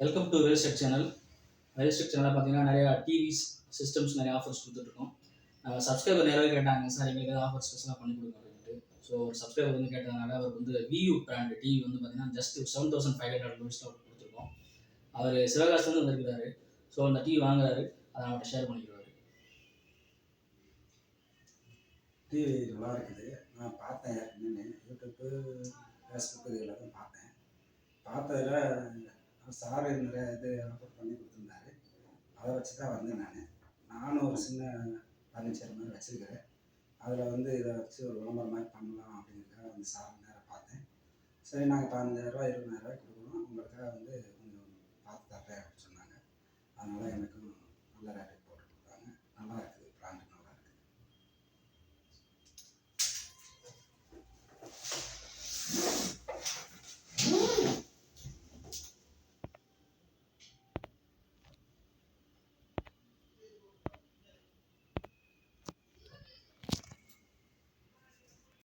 Welcome to real estate channel. Real estate சேனலில் பார்த்தீங்கன்னா நிறையா டிவிஸ் சிஸ்டம்ஸ் நிறைய ஆஃபர்ஸ் கொடுத்துட்ருக்கோம். சப்ஸ்கிரைபர் நிறைய கேட்டாங்க, சார் எங்களுக்கு ஏதாவது ஆஃபர் ஸ்பெஷலாக பண்ணி கொடுங்க அப்படின்ட்டு. ஸோ ஒரு சப்ஸ்கிரைபர் வந்து கேட்டதுனால அவருக்கு வந்து வியூ பிராண்ட் டிவி வந்து பார்த்தீங்கன்னா ஜஸ்ட் 7500 ரூபீஸில் கொடுத்துருக்கோம். அவர் சிவகாசிலேருந்து வந்திருக்கிறாரு. ஸோ அந்த டிவி வாங்குறாரு, அதை அவங்கள்ட்ட ஷேர் பண்ணிக்கிறாரு. டிவி நல்லா இருக்குது. நான் பார்த்தேன் ஏற்கனவே யூடியூப்பு, ஃபேஸ்புக்கு இதில் தான் பார்த்தேன். பார்த்ததில் சார் நிறைய இது ஆஃபர் பண்ணி கொடுத்துருந்தாரு. அதை வச்சு தான் வந்தேன். நானும் ஒரு சின்ன ஃபர்னிச்சர் மாதிரி வச்சுருக்கிறேன். அதில் வந்து இதை வச்சு ஒரு விளம்பரம் மாதிரி பண்ணலாம் அப்படிங்கிறதுக்காக வந்து சார் நேராக பார்த்தேன். சரி, நாங்கள் 15,000 20,000 கொடுக்கணும், உங்களுக்காக வந்து கொஞ்சம் பார்த்து தரேன் அப்படின்னு சொன்னாங்க. அதனால் எனக்கு